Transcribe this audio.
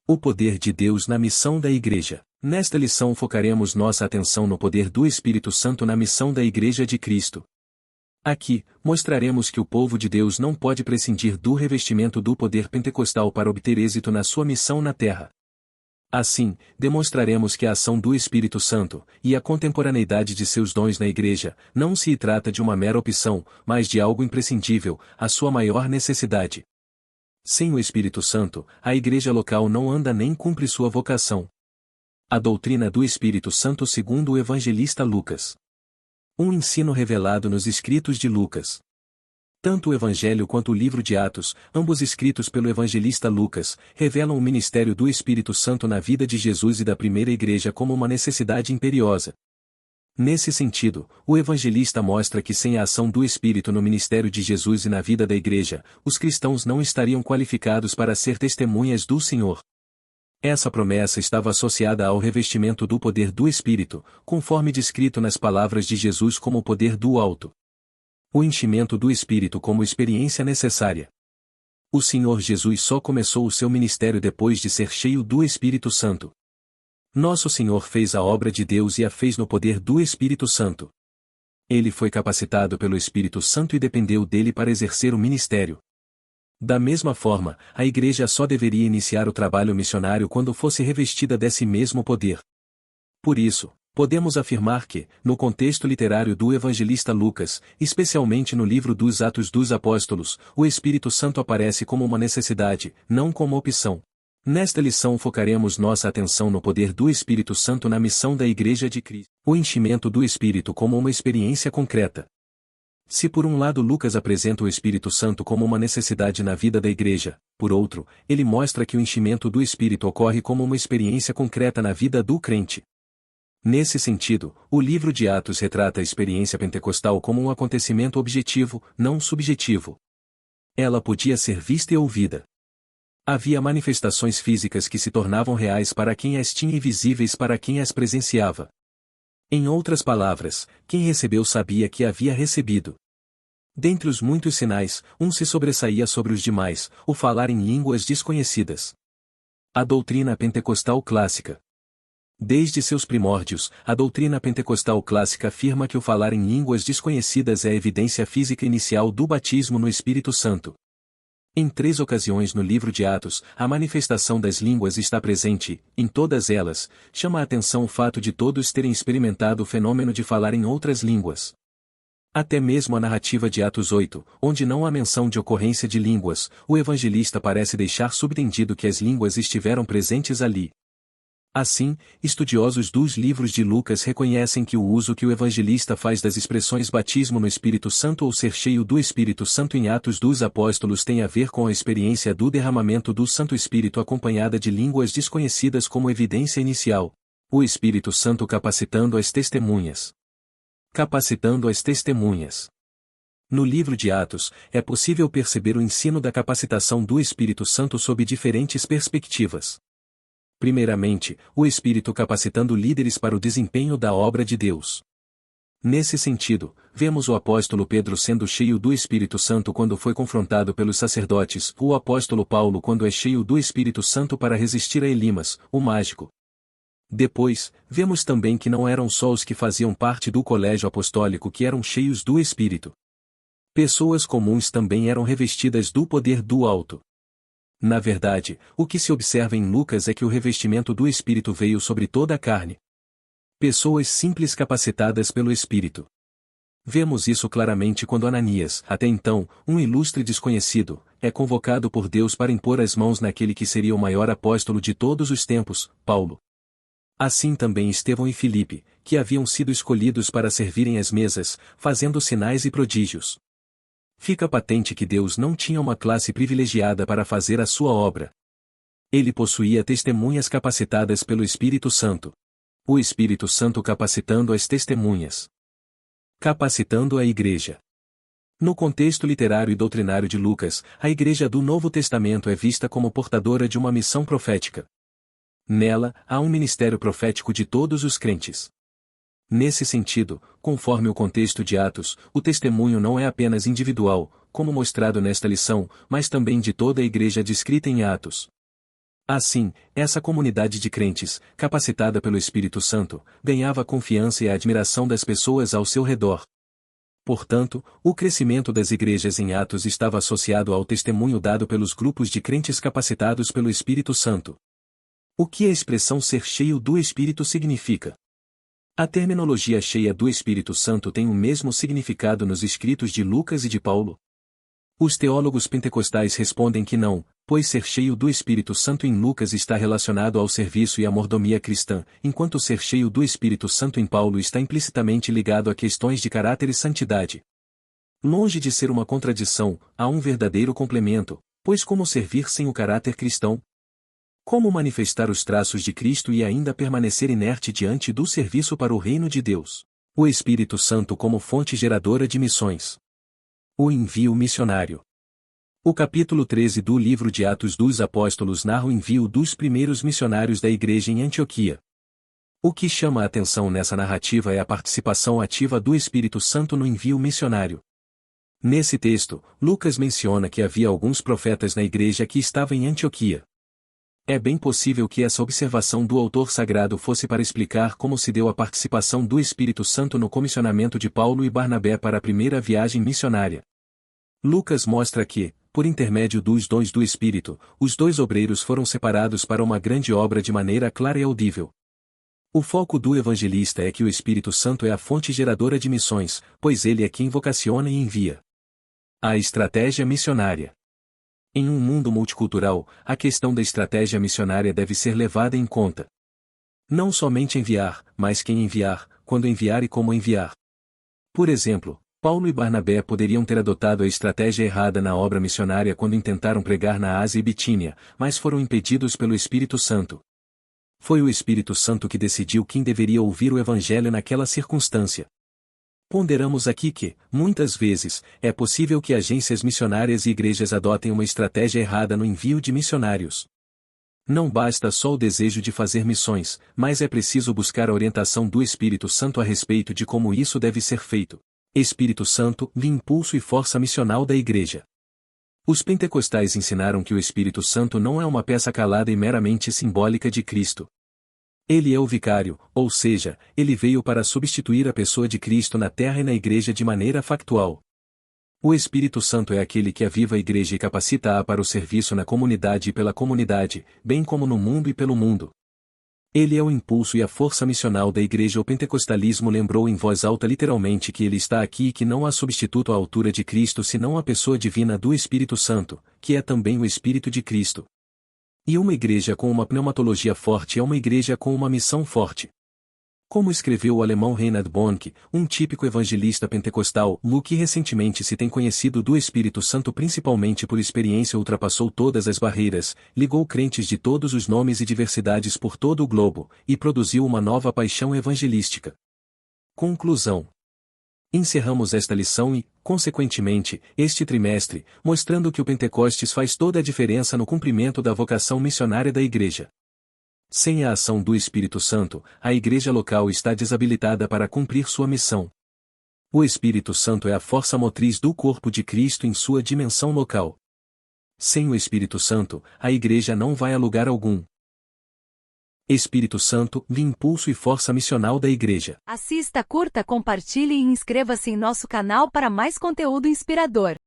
O poder de Deus na missão da Igreja. Nesta lição focaremos nossa atenção no poder do Espírito Santo na missão da Igreja de Cristo. Aqui, mostraremos que o povo de Deus não pode prescindir do revestimento do poder pentecostal para obter êxito na sua missão na terra. Assim, demonstraremos que a ação do Espírito Santo, e a contemporaneidade de seus dons na Igreja, não se trata de uma mera opção, mas de algo imprescindível, a sua maior necessidade. Sem o Espírito Santo, a Igreja local não anda nem cumpre sua vocação. A doutrina do Espírito Santo segundo o evangelista Lucas. Um ensino revelado nos escritos de Lucas. Tanto o Evangelho quanto o livro de Atos, ambos escritos pelo evangelista Lucas, revelam o ministério do Espírito Santo na vida de Jesus e da primeira igreja como uma necessidade imperiosa. Nesse sentido, o evangelista mostra que sem a ação do Espírito no ministério de Jesus e na vida da igreja, os cristãos não estariam qualificados para ser testemunhas do Senhor. Essa promessa estava associada ao revestimento do poder do Espírito, conforme descrito nas palavras de Jesus como o poder do alto. O enchimento do Espírito como experiência necessária. O Senhor Jesus só começou o seu ministério depois de ser cheio do Espírito Santo. Nosso Senhor fez a obra de Deus e a fez no poder do Espírito Santo. Ele foi capacitado pelo Espírito Santo e dependeu dele para exercer o ministério. Da mesma forma, a Igreja só deveria iniciar o trabalho missionário quando fosse revestida desse mesmo poder. Por isso, podemos afirmar que, no contexto literário do evangelista Lucas, especialmente no livro dos Atos dos Apóstolos, o Espírito Santo aparece como uma necessidade, não como opção. Nesta lição focaremos nossa atenção no poder do Espírito Santo na missão da Igreja de Cristo. O enchimento do Espírito como uma experiência concreta. Se por um lado Lucas apresenta o Espírito Santo como uma necessidade na vida da Igreja, por outro, ele mostra que o enchimento do Espírito ocorre como uma experiência concreta na vida do crente. Nesse sentido, o livro de Atos retrata a experiência pentecostal como um acontecimento objetivo, não subjetivo. Ela podia ser vista e ouvida. Havia manifestações físicas que se tornavam reais para quem as tinha e visíveis para quem as presenciava. Em outras palavras, quem recebeu sabia que havia recebido. Dentre os muitos sinais, um se sobressaía sobre os demais, o falar em línguas desconhecidas. A doutrina pentecostal clássica. Desde seus primórdios, a doutrina pentecostal clássica afirma que o falar em línguas desconhecidas é a evidência física inicial do batismo no Espírito Santo. Em 3 ocasiões no livro de Atos, a manifestação das línguas está presente, em todas elas, chama a atenção o fato de todos terem experimentado o fenômeno de falar em outras línguas. Até mesmo a narrativa de Atos 8, onde não há menção de ocorrência de línguas, o evangelista parece deixar subentendido que as línguas estiveram presentes ali. Assim, estudiosos dos livros de Lucas reconhecem que o uso que o evangelista faz das expressões batismo no Espírito Santo ou ser cheio do Espírito Santo em Atos dos Apóstolos tem a ver com a experiência do derramamento do Santo Espírito acompanhada de línguas desconhecidas como evidência inicial. O Espírito Santo capacitando as testemunhas. Capacitando as testemunhas. No livro de Atos, é possível perceber o ensino da capacitação do Espírito Santo sob diferentes perspectivas. Primeiramente, o Espírito capacitando líderes para o desempenho da obra de Deus. Nesse sentido, vemos o apóstolo Pedro sendo cheio do Espírito Santo quando foi confrontado pelos sacerdotes, o apóstolo Paulo quando é cheio do Espírito Santo para resistir a Elimas, o mágico. Depois, vemos também que não eram só os que faziam parte do colégio apostólico que eram cheios do Espírito. Pessoas comuns também eram revestidas do poder do alto. Na verdade, o que se observa em Lucas é que o revestimento do Espírito veio sobre toda a carne. Pessoas simples capacitadas pelo Espírito. Vemos isso claramente quando Ananias, até então, um ilustre desconhecido, é convocado por Deus para impor as mãos naquele que seria o maior apóstolo de todos os tempos, Paulo. Assim também Estevão e Filipe, que haviam sido escolhidos para servirem às mesas, fazendo sinais e prodígios. Fica patente que Deus não tinha uma classe privilegiada para fazer a sua obra. Ele possuía testemunhas capacitadas pelo Espírito Santo. O Espírito Santo capacitando as testemunhas. Capacitando a Igreja. No contexto literário e doutrinário de Lucas, a Igreja do Novo Testamento é vista como portadora de uma missão profética. Nela, há um ministério profético de todos os crentes. Nesse sentido, conforme o contexto de Atos, o testemunho não é apenas individual, como mostrado nesta lição, mas também de toda a igreja descrita em Atos. Assim, essa comunidade de crentes, capacitada pelo Espírito Santo, ganhava a confiança e a admiração das pessoas ao seu redor. Portanto, o crescimento das igrejas em Atos estava associado ao testemunho dado pelos grupos de crentes capacitados pelo Espírito Santo. O que a expressão ser cheio do Espírito significa? A terminologia cheia do Espírito Santo tem o mesmo significado nos escritos de Lucas e de Paulo? Os teólogos pentecostais respondem que não, pois ser cheio do Espírito Santo em Lucas está relacionado ao serviço e à mordomia cristã, enquanto ser cheio do Espírito Santo em Paulo está implicitamente ligado a questões de caráter e santidade. Longe de ser uma contradição, há um verdadeiro complemento, pois como servir sem o caráter cristão? Como manifestar os traços de Cristo e ainda permanecer inerte diante do serviço para o reino de Deus? O Espírito Santo como fonte geradora de missões. O envio missionário. O capítulo 13 do livro de Atos dos Apóstolos narra o envio dos primeiros missionários da igreja em Antioquia. O que chama a atenção nessa narrativa é a participação ativa do Espírito Santo no envio missionário. Nesse texto, Lucas menciona que havia alguns profetas na igreja que estavam em Antioquia. É bem possível que essa observação do autor sagrado fosse para explicar como se deu a participação do Espírito Santo no comissionamento de Paulo e Barnabé para a primeira viagem missionária. Lucas mostra que, por intermédio dos dons do Espírito, os dois obreiros foram separados para uma grande obra de maneira clara e audível. O foco do evangelista é que o Espírito Santo é a fonte geradora de missões, pois ele é quem vocaciona e envia. A estratégia missionária. Em um mundo multicultural, a questão da estratégia missionária deve ser levada em conta. Não somente enviar, mas quem enviar, quando enviar e como enviar. Por exemplo, Paulo e Barnabé poderiam ter adotado a estratégia errada na obra missionária quando intentaram pregar na Ásia e Bitínia, mas foram impedidos pelo Espírito Santo. Foi o Espírito Santo que decidiu quem deveria ouvir o Evangelho naquela circunstância. Ponderamos aqui que, muitas vezes, é possível que agências missionárias e igrejas adotem uma estratégia errada no envio de missionários. Não basta só o desejo de fazer missões, mas é preciso buscar a orientação do Espírito Santo a respeito de como isso deve ser feito. Espírito Santo, impulso e força missional da igreja. Os pentecostais ensinaram que o Espírito Santo não é uma peça calada e meramente simbólica de Cristo. Ele é o vicário, ou seja, ele veio para substituir a pessoa de Cristo na terra e na igreja de maneira factual. O Espírito Santo é aquele que aviva a igreja e capacita-a para o serviço na comunidade e pela comunidade, bem como no mundo e pelo mundo. Ele é o impulso e a força missional da igreja. O pentecostalismo lembrou em voz alta literalmente que ele está aqui e que não há substituto à altura de Cristo senão a pessoa divina do Espírito Santo, que é também o Espírito de Cristo. E uma igreja com uma pneumatologia forte é uma igreja com uma missão forte. Como escreveu o alemão Reinhard Bonnke, um típico evangelista pentecostal, o que recentemente se tem conhecido do Espírito Santo principalmente por experiência ultrapassou todas as barreiras, ligou crentes de todos os nomes e diversidades por todo o globo, e produziu uma nova paixão evangelística. Conclusão. Encerramos esta lição e, consequentemente, este trimestre, mostrando que o Pentecostes faz toda a diferença no cumprimento da vocação missionária da igreja. Sem a ação do Espírito Santo, a igreja local está desabilitada para cumprir sua missão. O Espírito Santo é a força motriz do corpo de Cristo em sua dimensão local. Sem o Espírito Santo, a igreja não vai a lugar algum. Espírito Santo, impulso e força missional da igreja. Assista, curta, compartilhe e inscreva-se em nosso canal para mais conteúdo inspirador.